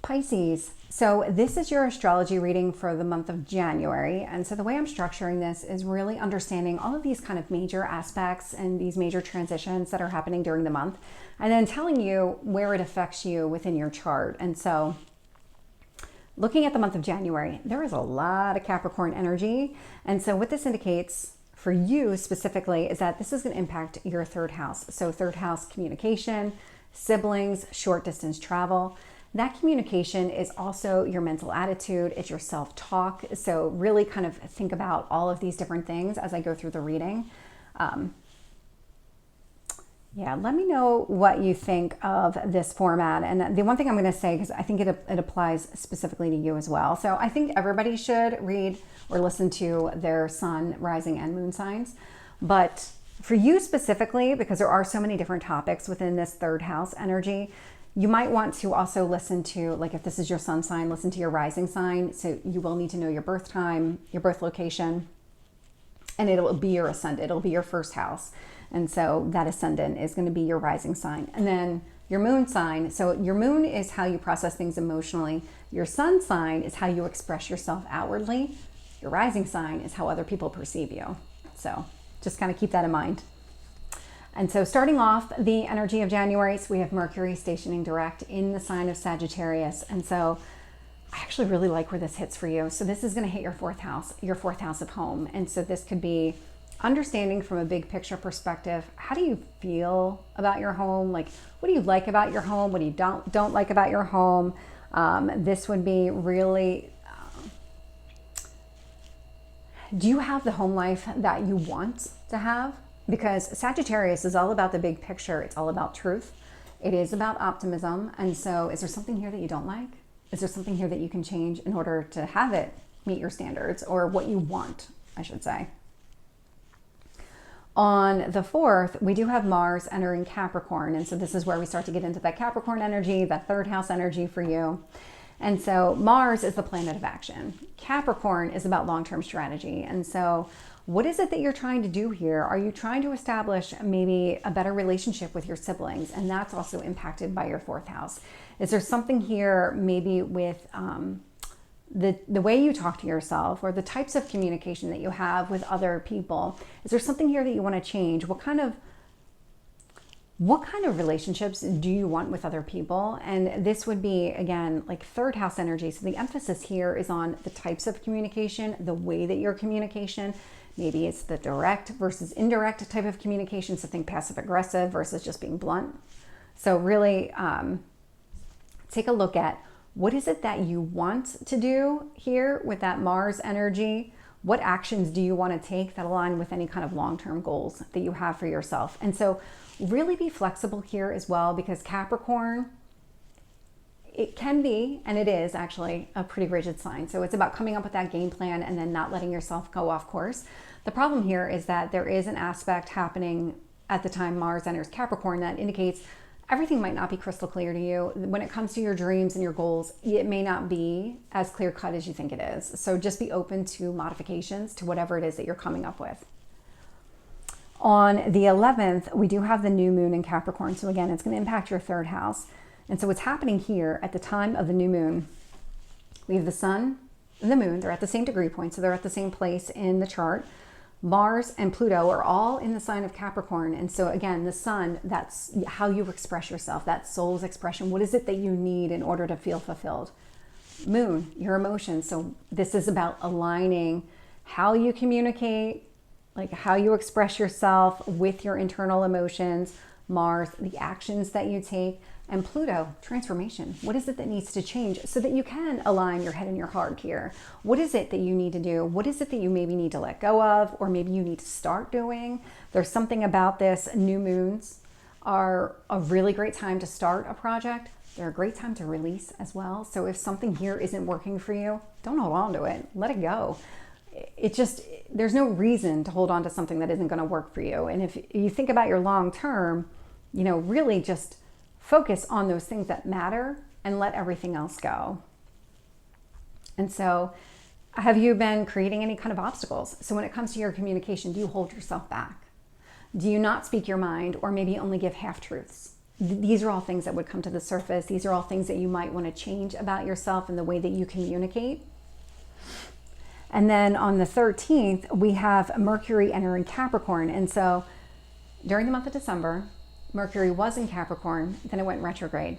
Pisces. So this is your astrology reading for the month of January. And so the way I'm structuring this is really understanding all of these kind of major aspects and these major transitions that are happening during the month, and then telling you where it affects you within your chart. And so looking at the month of January, there is a lot of Capricorn energy. And so what this indicates for you specifically is that this is going to impact your third house. So third house communication, siblings, short distance travel. That communication is also your mental attitude, it's your self-talk. So really kind of think about all of these different things as I go through the reading. Yeah, let me know what you think of this format. And the one thing I'm going to say, because I think it applies specifically to you as well. So I think everybody should read or listen to their sun, rising, and moon signs. But for you specifically, because there are so many different topics within this third house energy, you might want to also listen to, like if this is your sun sign, listen to your rising sign. So you will need to know your birth time, your birth location, and it'll be your ascendant. It'll be your first house. And so that ascendant is going to be your rising sign. And then your moon sign. So your moon is how you process things emotionally. Your sun sign is how you express yourself outwardly. Your rising sign is how other people perceive you. So just kind of keep that in mind. And so starting off the energy of January, so we have Mercury stationing direct in the sign of Sagittarius. And so I actually really like where this hits for you. So this is going to hit your fourth house of home. And so this could be understanding from a big picture perspective. How do you feel about your home? Like, what do you like about your home? What do you don't like about your home? This would be really, do you have the home life that you want to have? Because Sagittarius is all about the big picture. It's all about truth. It is about optimism. And so is there something here that you don't like? Is there something here that you can change in order to have it meet your standards, or what you want, I should say? On the 4th, we do have Mars entering Capricorn. And so this is where we start to get into that Capricorn energy, that third house energy for you. And so Mars is the planet of action. Capricorn is about long-term strategy. And so what is it that you're trying to do here? Are you trying to establish maybe a better relationship with your siblings? And that's also impacted by your fourth house. Is there something here maybe with the way you talk to yourself, or the types of communication that you have with other people? Is there something here that you want to change? What kind of relationships do you want with other people? And this would be, again, like third house energy. So the emphasis here is on the types of communication, the way that your communication. Maybe it's the direct versus indirect type of communication. So think passive aggressive versus just being blunt. So really take a look at what is it that you want to do here with that Mars energy. What actions do you want to take that align with any kind of long-term goals that you have for yourself? And so really be flexible here as well, because Capricorn, it can be, and it is actually, a pretty rigid sign. So it's about coming up with that game plan and then not letting yourself go off course. The problem here is that there is an aspect happening at the time Mars enters Capricorn that indicates everything might not be crystal clear to you. When it comes to your dreams and your goals, it may not be as clear cut as you think it is. So just be open to modifications to whatever it is that you're coming up with. On the 11th, we do have the new moon in Capricorn. So again, it's going to impact your third house. And so what's happening here at the time of the new moon, we have the sun and the moon. They're at the same degree point, so they're at the same place in the chart. Mars and Pluto are all in the sign of Capricorn. And so again, the sun, that's how you express yourself, that soul's expression. What is it that you need in order to feel fulfilled? Moon, your emotions. So this is about aligning how you communicate, like how you express yourself with your internal emotions. Mars, the actions that you take. And Pluto, transformation. What is it that needs to change so that you can align your head and your heart here? What is it that you need to do? What is it that you maybe need to let go of, or maybe you need to start doing? There's something about this. New moons are a really great time to start a project. They're a great time to release as well. So if something here isn't working for you, don't hold on to it. Let it go. There's no reason to hold on to something that isn't going to work for you. And if you think about your long term, really just focus on those things that matter and let everything else go. And so have you been creating any kind of obstacles? So when it comes to your communication, do you hold yourself back? Do you not speak your mind, or maybe only give half truths? these are all things that would come to the surface. These are all things that you might want to change about yourself and the way that you communicate. And then on the 13th, we have Mercury entering Capricorn. And so during the month of December, Mercury was in Capricorn, then it went retrograde,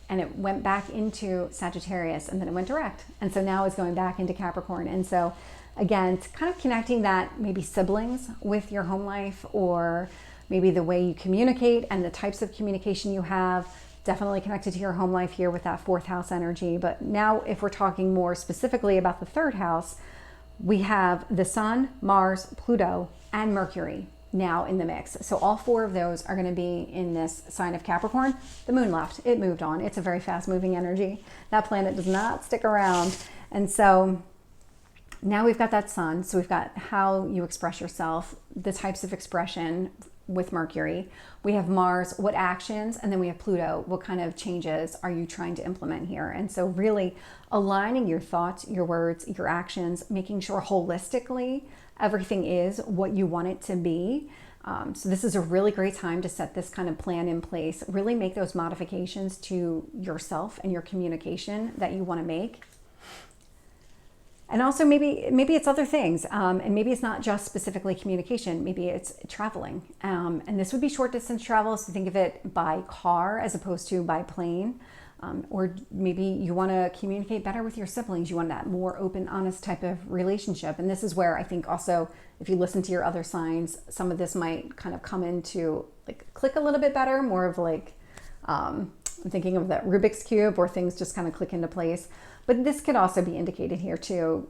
and it went back into Sagittarius, and then it went direct. And so now it's going back into Capricorn. And so again, it's kind of connecting that maybe siblings with your home life, or maybe the way you communicate and the types of communication you have, definitely connected to your home life here with that 4th house energy. But now if we're talking more specifically about the 3rd house, we have the Sun, Mars, Pluto, and Mercury now in the mix. So all 4 of those are going to be in this sign of Capricorn. The moon left, it moved on. It's a very fast moving energy. That planet does not stick around. And so now we've got that Sun. So we've got how you express yourself, the types of expression with Mercury. We have Mars, what actions, and then we have Pluto, what kind of changes are you trying to implement here? And so really aligning your thoughts, your words, your actions, making sure holistically everything is what you want it to be. So this is a really great time to set this kind of plan in place, really make those modifications to yourself and your communication that you want to make. And also maybe it's other things, and maybe it's not just specifically communication, maybe it's traveling. And this would be short distance travel, so think of it by car as opposed to by plane. Or maybe you want to communicate better with your siblings. You want that more open, honest type of relationship. And this is where I think also, if you listen to your other signs, some of this might kind of come into like click a little bit better, more of like, I'm thinking of that Rubik's Cube, where things just kind of click into place. But this could also be indicated here too,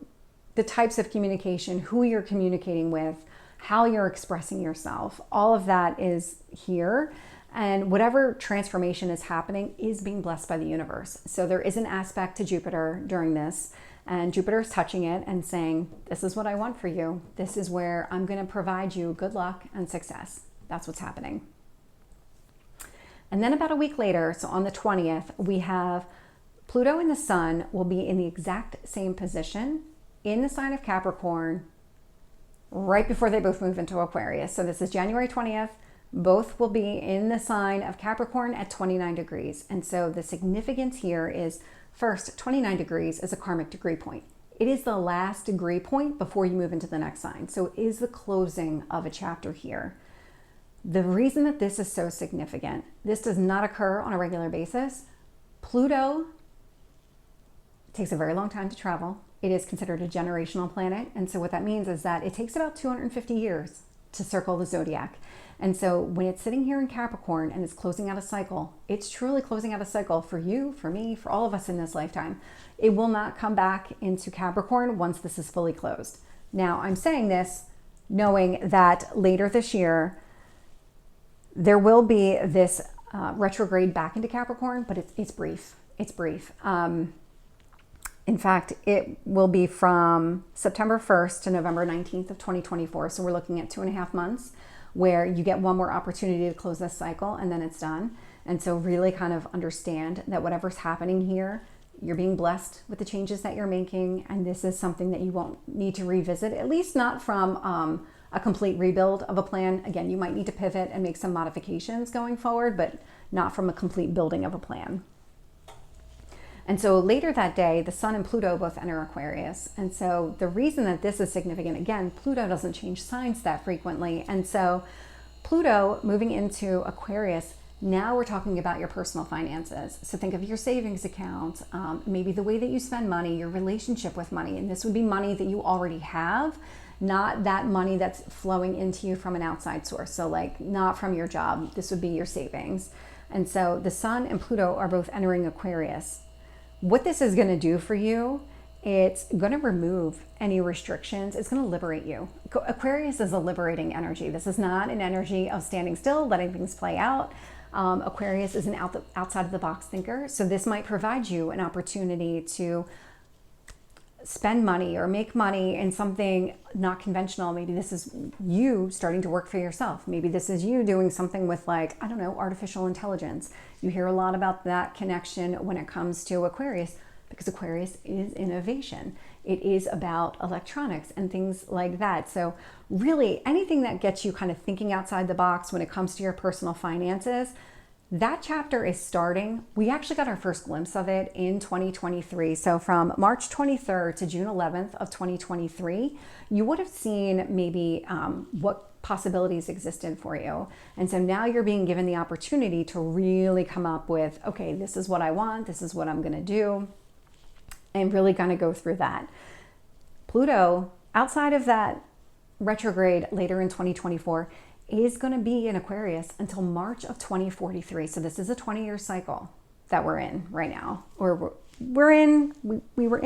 the types of communication, who you're communicating with, how you're expressing yourself, all of that is here. And whatever transformation is happening is being blessed by the universe. So there is an aspect to Jupiter during this, and Jupiter is touching it and saying, this is what I want for you. This is where I'm going to provide you good luck and success. That's what's happening. And then about a week later, so on the 20th, we have Pluto and the Sun will be in the exact same position in the sign of Capricorn right before they both move into Aquarius. So this is January 20th. Both will be in the sign of Capricorn at 29 degrees. And so the significance here is, first, 29 degrees is a karmic degree point. It is the last degree point before you move into the next sign. So it is the closing of a chapter here. The reason that this is so significant, this does not occur on a regular basis. Pluto takes a very long time to travel. It is considered a generational planet. And so what that means is that it takes about 250 years to circle the zodiac. And so when it's sitting here in Capricorn and it's closing out a cycle, it's truly closing out a cycle for you, for me, for all of us in this lifetime. It will not come back into Capricorn once this is fully closed. Now, I'm saying this knowing that later this year, there will be this retrograde back into Capricorn, but it's brief. It's brief. In fact, it will be from September 1st to November 19th of 2024. So we're looking at 2.5 months where you get one more opportunity to close this cycle and then it's done. And so really kind of understand that whatever's happening here, you're being blessed with the changes that you're making. And this is something that you won't need to revisit, at least not from a complete rebuild of a plan. Again, you might need to pivot and make some modifications going forward, but not from a complete building of a plan. And so later that day, the Sun and Pluto both enter Aquarius. And so the reason that this is significant, again, Pluto doesn't change signs that frequently. And so Pluto moving into Aquarius, now we're talking about your personal finances. So think of your savings account, maybe the way that you spend money, your relationship with money. And this would be money that you already have, not that money that's flowing into you from an outside source. So like not from your job, this would be your savings. And so the Sun and Pluto are both entering Aquarius. What this is going to do for you, it's going to remove any restrictions. It's going to liberate you. Aquarius is a liberating energy. This is not an energy of standing still, letting things play out. Aquarius is an outside of the box thinker. So this might provide you an opportunity to spend money or make money in something not conventional. Maybe this is you starting to work for yourself. Maybe this is you doing something with like, I don't know, artificial intelligence. You hear a lot about that connection when it comes to Aquarius, because Aquarius is innovation. It is about electronics and things like that. So really anything that gets you kind of thinking outside the box when it comes to your personal finances, That chapter is starting. We actually got our first glimpse of it in 2023. So from March 23rd to June 11th of 2023, you would have seen maybe what possibilities existed for you. And so now you're being given the opportunity to really come up with, okay, this is what I want, this is what I'm going to do, and really kind of go through that. Pluto, outside of that retrograde later in 2024, is going to be in Aquarius until March of 2043. So this is a 20-year cycle that we're in right now, or we were in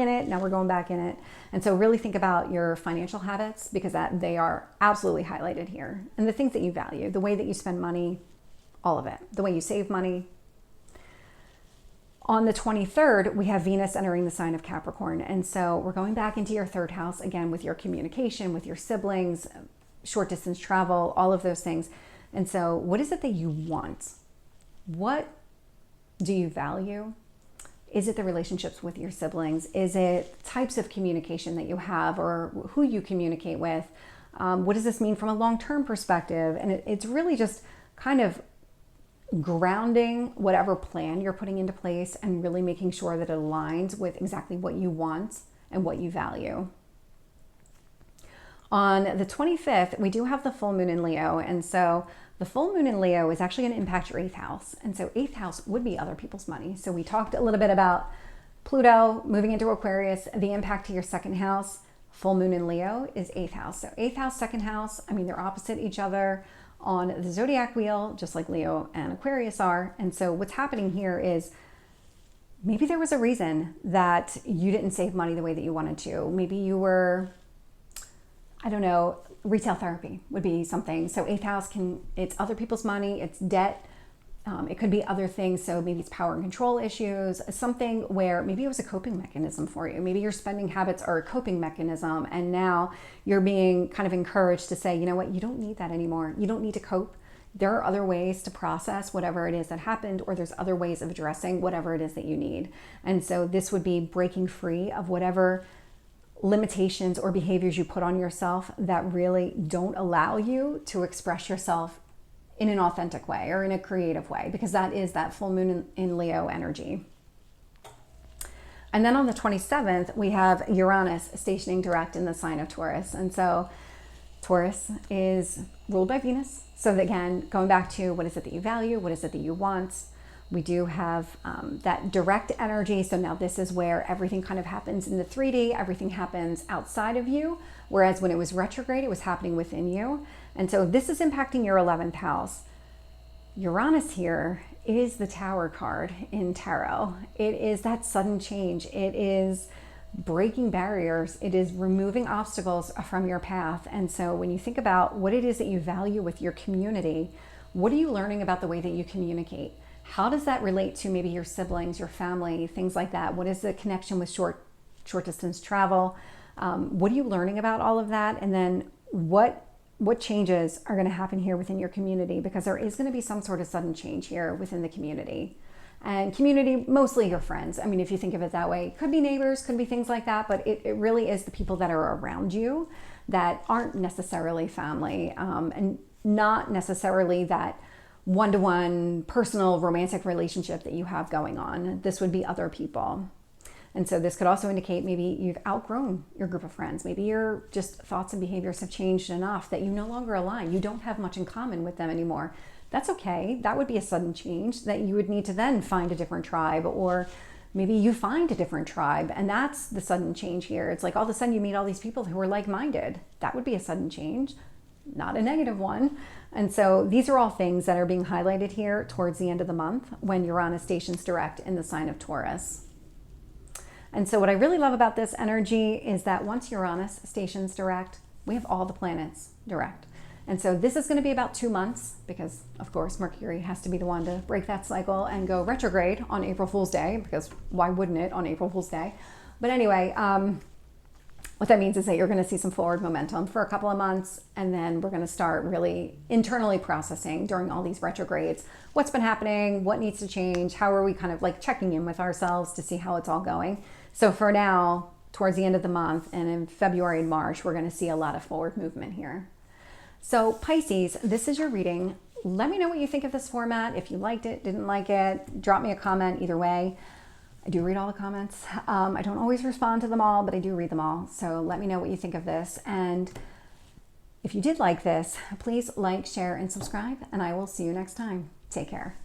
it, now we're going back in it. And so really think about your financial habits, because they are absolutely highlighted here. And the things that you value, the way that you spend money, all of it, the way you save money. On the 23rd, we have Venus entering the sign of Capricorn. And so we're going back into your third house again with your communication, with your siblings, short distance travel, all of those things. And so what is it that you want? What do you value? Is it the relationships with your siblings? Is it types of communication that you have or who you communicate with? What does this mean from a long-term perspective? And it's really just kind of grounding whatever plan you're putting into place and really making sure that it aligns with exactly what you want and what you value. On the 25th, we do have the full moon in Leo. And so the full moon in Leo is actually going to impact your 8th house. And so 8th house would be other people's money. So we talked a little bit about Pluto moving into Aquarius, the impact to your 2nd house. Full moon in Leo is 8th house. So 8th house, 2nd house, I mean, they're opposite each other on the zodiac wheel, just like Leo and Aquarius are. And so what's happening here is maybe there was a reason that you didn't save money the way that you wanted to. Maybe you were, I don't know, retail therapy would be something. So 8th house it's other people's money, it's debt. It could be other things. So maybe it's power and control issues, something where maybe it was a coping mechanism for you. Maybe your spending habits are a coping mechanism. And now you're being kind of encouraged to say, you know what, you don't need that anymore. You don't need to cope. There are other ways to process whatever it is that happened, or there's other ways of addressing whatever it is that you need. And so this would be breaking free of whatever limitations or behaviors you put on yourself that really don't allow you to express yourself in an authentic way or in a creative way, because that is that full moon in Leo energy. And then on the 27th, we have Uranus stationing direct in the sign of Taurus. And so Taurus is ruled by Venus. So again, going back to what is it that you value? What is it that you want? We do have that direct energy. So now this is where everything kind of happens in the 3D. Everything happens outside of you. Whereas when it was retrograde, it was happening within you. And so this is impacting your 11th house. Uranus here is the Tower card in tarot. It is that sudden change. It is breaking barriers. It is removing obstacles from your path. And so when you think about what it is that you value with your community, what are you learning about the way that you communicate? How does that relate to maybe your siblings, your family, things like that? What is the connection with short distance travel? What are you learning about all of that? And then what changes are going to happen here within your community? Because there is going to be some sort of sudden change here within the community. And community, mostly your friends. I mean, if you think of it that way, could be neighbors, could be things like that, but it really is the people that are around you that aren't necessarily family, and not necessarily that one-to-one personal romantic relationship that you have going on. This would be other people. And so this could also indicate maybe you've outgrown your group of friends. Maybe your just thoughts and behaviors have changed enough that you no longer align. You don't have much in common with them anymore. That's okay. That would be a sudden change that you would need to then find a different tribe, or maybe you find a different tribe, and that's the sudden change here. It's like all of a sudden you meet all these people who are like-minded. That would be a sudden change, not a negative one. And so these are all things that are being highlighted here towards the end of the month when Uranus stations direct in the sign of Taurus. And so what I really love about this energy is that once Uranus stations direct, we have all the planets direct. And so this is going to be about 2 months because, of course, Mercury has to be the one to break that cycle and go retrograde on April Fool's Day, because why wouldn't it on April Fool's Day? But anyway, what that means is that you're going to see some forward momentum for a couple of months, and then we're going to start really internally processing during all these retrogrades what's been happening, what needs to change, how are we kind of like checking in with ourselves to see how it's all going. So for now, towards the end of the month and in February and March, we're going to see a lot of forward movement here. So Pisces, this is your reading. let me know what you think of this format. If you liked it, didn't like it, drop me a comment either way. I do read all the comments. I don't always respond to them all, but I do read them all. So let me know what you think of this. And if you did like this, please like, share, and subscribe. And I will see you next time. Take care.